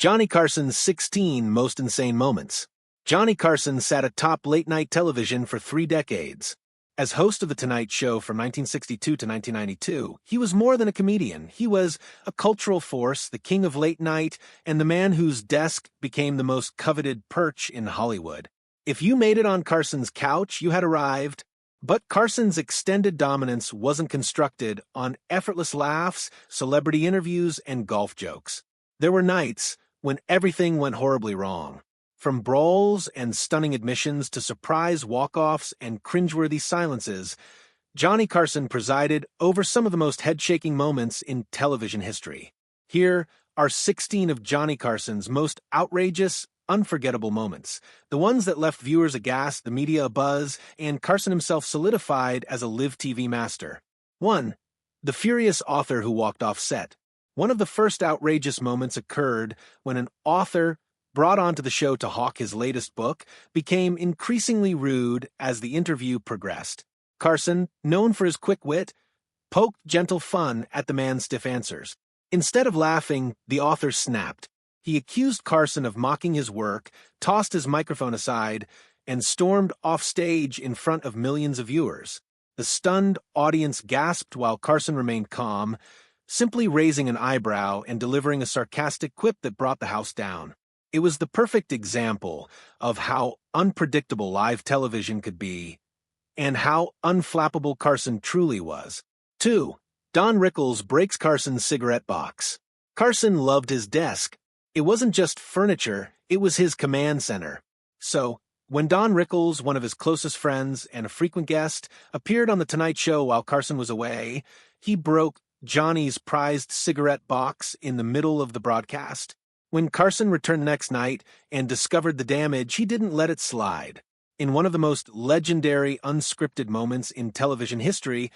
Johnny Carson's 16 Most Insane Moments. Johnny Carson sat atop late-night television for 3 decades. As host of The Tonight Show from 1962 to 1992, he was more than a comedian. He was a cultural force, the king of late night, and the man whose desk became the most coveted perch in Hollywood. If you made it on Carson's couch, you had arrived. But Carson's extended dominance wasn't constructed on effortless laughs, celebrity interviews, and golf jokes. There were nights when everything went horribly wrong. From brawls and stunning admissions to surprise walk-offs and cringeworthy silences, Johnny Carson presided over some of the most head-shaking moments in television history. Here are 16 of Johnny Carson's most outrageous, unforgettable moments, the ones that left viewers aghast, the media abuzz, and Carson himself solidified as a live TV master. 1. The furious author who walked off set. One of the first outrageous moments occurred when an author brought onto the show to hawk his latest book, became increasingly rude as the interview progressed. Carson, known for his quick wit, poked gentle fun at the man's stiff answers. Instead of laughing, the author snapped. He accused Carson of mocking his work, tossed his microphone aside, and stormed off stage in front of millions of viewers. The stunned audience gasped while Carson remained calm, simply raising an eyebrow and delivering a sarcastic quip that brought the house down. It was the perfect example of how unpredictable live television could be and how unflappable Carson truly was. 2. Don Rickles breaks Carson's cigarette box. Carson loved his desk. It wasn't just furniture, it was his command center. So, when Don Rickles, one of his closest friends and a frequent guest, appeared on The Tonight Show while Carson was away, he broke Johnny's prized cigarette box in the middle of the broadcast. When Carson returned the next night and discovered the damage, he didn't let it slide. In one of the most legendary unscripted moments in television history,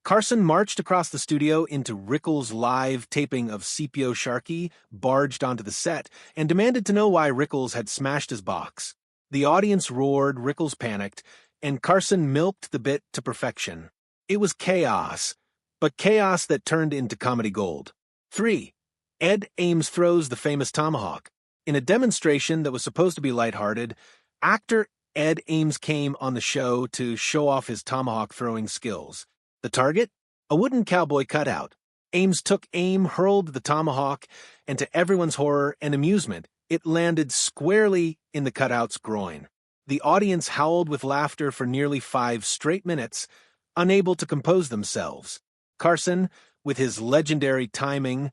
Carson marched across the studio into Rickles' live taping of Scipio Sharkey, barged onto the set, and demanded to know why Rickles had smashed his box. The audience roared, Rickles panicked, and Carson milked the bit to perfection. It was chaos, but chaos that turned into comedy gold. 3. Ed Ames throws the famous tomahawk. In a demonstration that was supposed to be lighthearted, actor Ed Ames came on the show to show off his tomahawk throwing skills. The target? A wooden cowboy cutout. Ames took aim, hurled the tomahawk, and to everyone's horror and amusement, it landed squarely in the cutout's groin. The audience howled with laughter for nearly 5 straight minutes, unable to compose themselves. Carson, with his legendary timing,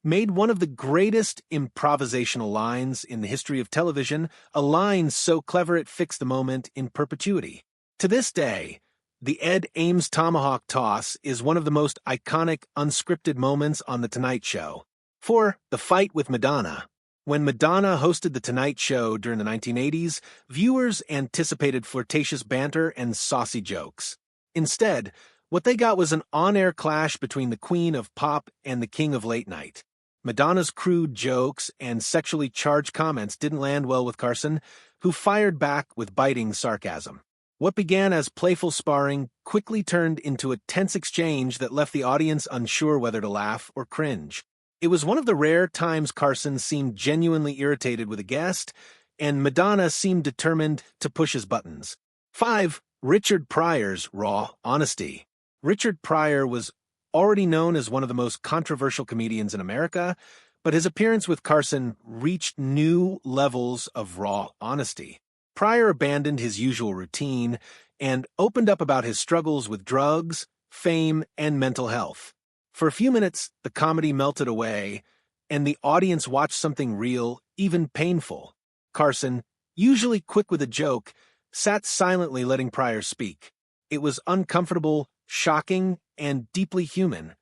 made one of the greatest improvisational lines in the history of television, a line so clever it fixed the moment in perpetuity. To this day, the Ed Ames tomahawk toss is one of the most iconic unscripted moments on The Tonight Show. 4. The fight with Madonna. When Madonna hosted The Tonight Show during the 1980s, viewers anticipated flirtatious banter and saucy jokes. Instead, what they got was an on-air clash between the queen of pop and the king of late night. Madonna's crude jokes and sexually charged comments didn't land well with Carson, who fired back with biting sarcasm. What began as playful sparring quickly turned into a tense exchange that left the audience unsure whether to laugh or cringe. It was one of the rare times Carson seemed genuinely irritated with a guest, and Madonna seemed determined to push his buttons. 5. Richard Pryor's raw honesty. Richard Pryor was already known as one of the most controversial comedians in America, but his appearance with Carson reached new levels of raw honesty. Pryor abandoned his usual routine and opened up about his struggles with drugs, fame, and mental health. For a few minutes, the comedy melted away, and the audience watched something real, even painful. Carson, usually quick with a joke, sat silently letting Pryor speak. It was uncomfortable, shocking, and deeply human,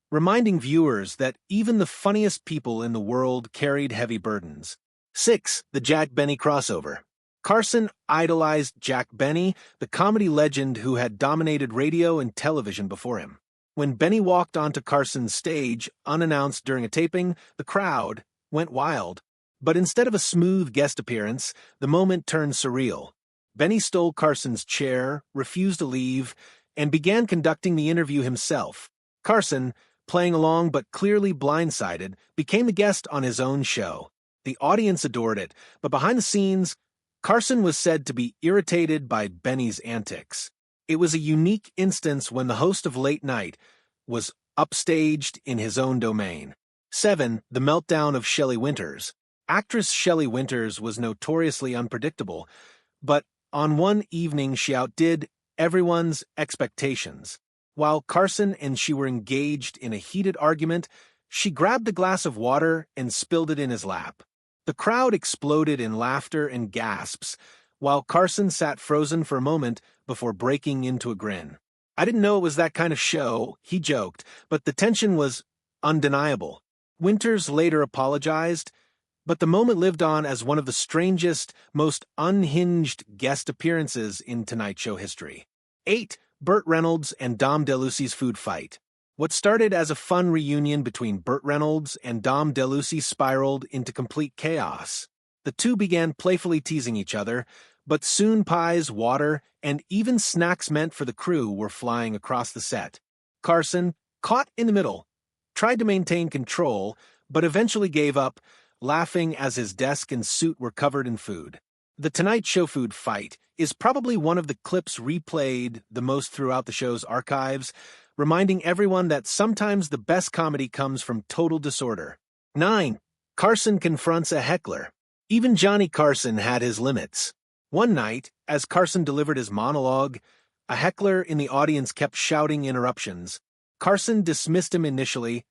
reminding viewers that even the funniest people in the world carried heavy burdens. 6. The Jack Benny crossover. Carson idolized Jack Benny, the comedy legend who had dominated radio and television before him. When Benny walked onto Carson's stage, unannounced during a taping, the crowd went wild. But instead of a smooth guest appearance, the moment turned surreal. Benny stole Carson's chair, refused to leave, and began conducting the interview himself. Carson, playing along but clearly blindsided, became a guest on his own show. The audience adored it, but behind the scenes, Carson was said to be irritated by Benny's antics. It was a unique instance when the host of Late Night was upstaged in his own domain. 7. The meltdown of Shelley Winters. Actress Shelley Winters was notoriously unpredictable, but on one evening she outdid everyone's expectations. While Carson and she were engaged in a heated argument, she grabbed a glass of water and spilled it in his lap. The crowd exploded in laughter and gasps, while Carson sat frozen for a moment before breaking into a grin. "I didn't know it was that kind of show," he joked, but the tension was undeniable. Winters later apologized, but the moment lived on as one of the strangest, most unhinged guest appearances in Tonight Show history. 8. Burt Reynolds and Dom DeLucci's food fight. What started as a fun reunion between Burt Reynolds and Dom DeLucci spiraled into complete chaos. The two began playfully teasing each other, but soon pies, water, and even snacks meant for the crew were flying across the set. Carson, caught in the middle, tried to maintain control, but eventually gave up, laughing as his desk and suit were covered in food. The Tonight Show food fight is probably one of the clips replayed the most throughout the show's archives, reminding everyone that sometimes the best comedy comes from total disorder. 9. Carson confronts a heckler. Even Johnny Carson had his limits. One night, as Carson delivered his monologue, a heckler in the audience kept shouting interruptions. Carson dismissed him initially,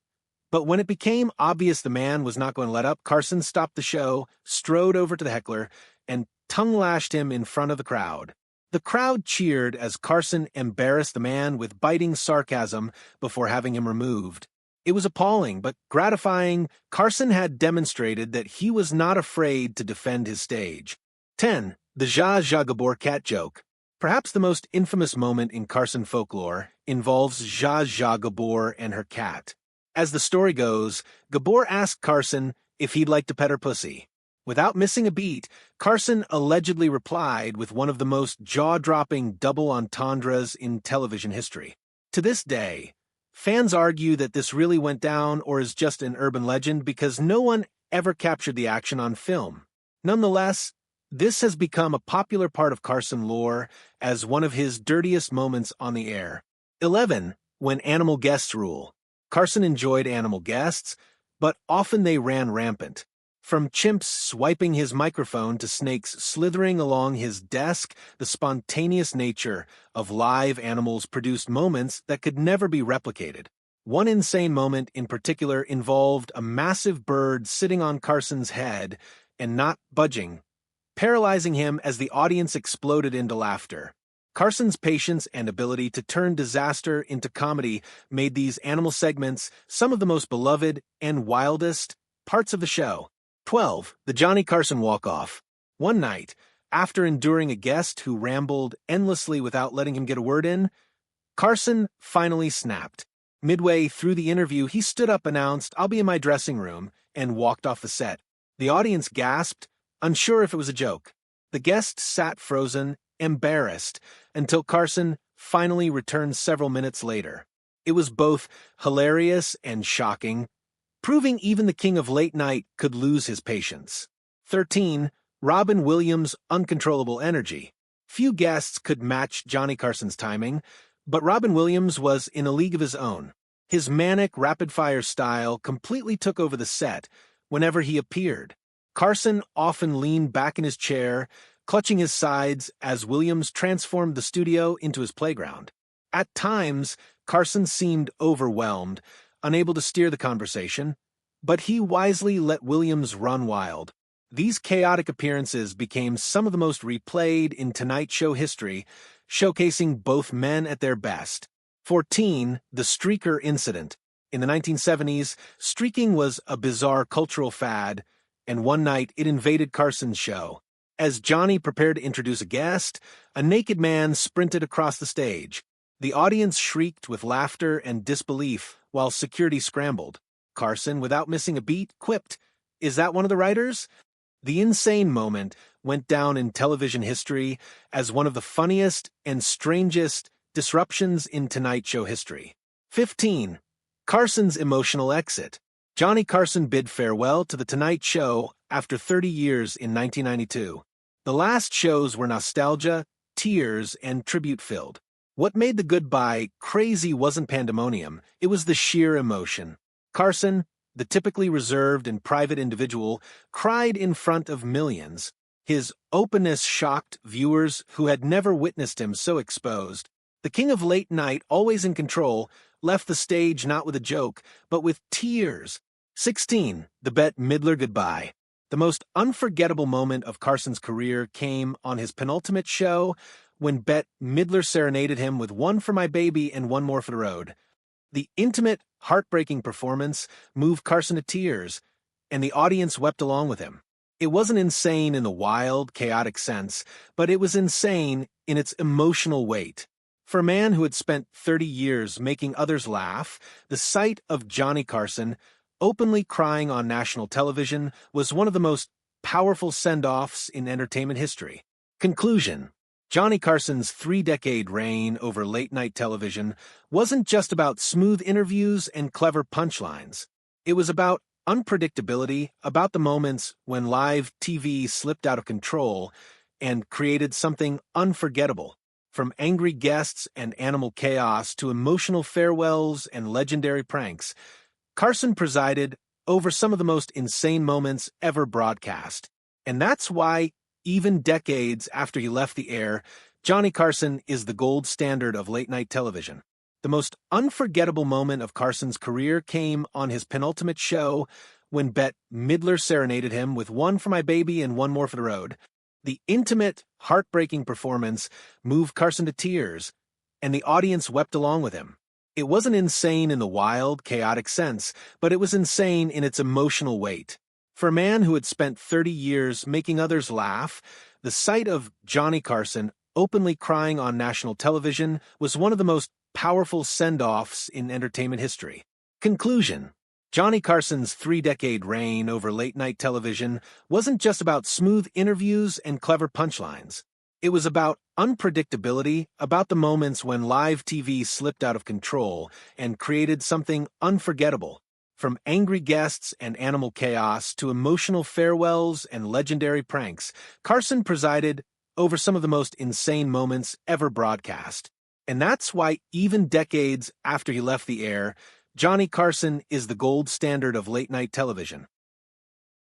but when it became obvious the man was not going to let up, Carson stopped the show, strode over to the heckler, and tongue-lashed him in front of the crowd. The crowd cheered as Carson embarrassed the man with biting sarcasm before having him removed. It was appalling, but gratifying. Carson had demonstrated that he was not afraid to defend his stage. 10. The Zsa Zsa Gabor cat joke. Perhaps the most infamous moment in Carson folklore involves Zsa Zsa Gabor and her cat. As the story goes, Gabor asked Carson if he'd like to pet her pussy. Without missing a beat, Carson allegedly replied with one of the most jaw-dropping double entendres in television history. To this day, fans argue that this really went down or is just an urban legend because no one ever captured the action on film. Nonetheless, this has become a popular part of Carson lore as one of his dirtiest moments on the air. 11. When animal guests rule. Carson enjoyed animal guests, but often they ran rampant. From chimps swiping his microphone to snakes slithering along his desk, the spontaneous nature of live animals produced moments that could never be replicated. One insane moment in particular involved a massive bird sitting on Carson's head and not budging, paralyzing him as the audience exploded into laughter. Carson's patience and ability to turn disaster into comedy made these animal segments some of the most beloved and wildest parts of the show. 12. The Johnny Carson walk-off. One night, after enduring a guest who rambled endlessly without letting him get a word in, Carson finally snapped. Midway through the interview, he stood up, announced, "I'll be in my dressing room," and walked off the set. The audience gasped, unsure if it was a joke. The guest sat frozen, embarrassed, until Carson finally returned several minutes later. It was both hilarious and shocking, proving even the king of late night could lose his patience. 13. Robin Williams' uncontrollable energy. Few guests could match Johnny Carson's timing, but Robin Williams was in a league of his own. His manic, rapid-fire style completely took over the set whenever he appeared. Carson often leaned back in his chair, clutching his sides as Williams transformed the studio into his playground. At times, Carson seemed overwhelmed, unable to steer the conversation, but he wisely let Williams run wild. These chaotic appearances became some of the most replayed in Tonight Show history, showcasing both men at their best. 14. The streaker incident. In the 1970s, streaking was a bizarre cultural fad, and one night it invaded Carson's show. As Johnny prepared to introduce a guest, a naked man sprinted across the stage. The audience shrieked with laughter and disbelief while security scrambled. Carson, without missing a beat, quipped, "Is that one of the writers?" The insane moment went down in television history as one of the funniest and strangest disruptions in Tonight Show history. 15. Carson's emotional exit. Johnny Carson bid farewell to The Tonight Show after 30 years in 1992. The last shows were nostalgia, tears, and tribute-filled. What made the goodbye crazy wasn't pandemonium, it was the sheer emotion. Carson, the typically reserved and private individual, cried in front of millions. His openness shocked viewers who had never witnessed him so exposed. The king of late night, always in control, left the stage not with a joke, but with tears. 16. The Bette Midler Goodbye. The most unforgettable moment of Carson's career came on his penultimate show when Bette Midler serenaded him with One for My Baby and One More for the Road. The intimate, heartbreaking performance moved Carson to tears, and the audience wept along with him. It wasn't insane in the wild, chaotic sense, but it was insane in its emotional weight. For a man who had spent 30 years making others laugh, the sight of Johnny Carson openly crying on national television was one of the most powerful send-offs in entertainment history. Conclusion: Johnny Carson's 3-decade reign over late-night television wasn't just about smooth interviews and clever punchlines. It was about unpredictability, about the moments when live TV slipped out of control and created something unforgettable. From angry guests and animal chaos to emotional farewells and legendary pranks, Carson presided over some of the most insane moments ever broadcast. And that's why, even decades after he left the air, Johnny Carson is the gold standard of late-night television. The most unforgettable moment of Carson's career came on his penultimate show when Bette Midler serenaded him with One for My Baby and One More for the Road. The intimate, heartbreaking performance moved Carson to tears, and the audience wept along with him. It wasn't insane in the wild, chaotic sense, but it was insane in its emotional weight. For a man who had spent 30 years making others laugh, the sight of Johnny Carson openly crying on national television was one of the most powerful send-offs in entertainment history. Conclusion: Johnny Carson's 3-decade reign over late-night television wasn't just about smooth interviews and clever punchlines. It was about unpredictability, about the moments when live TV slipped out of control and created something unforgettable. From angry guests and animal chaos to emotional farewells and legendary pranks, Carson presided over some of the most insane moments ever broadcast. And that's why, even decades after he left the air, Johnny Carson is the gold standard of late-night television.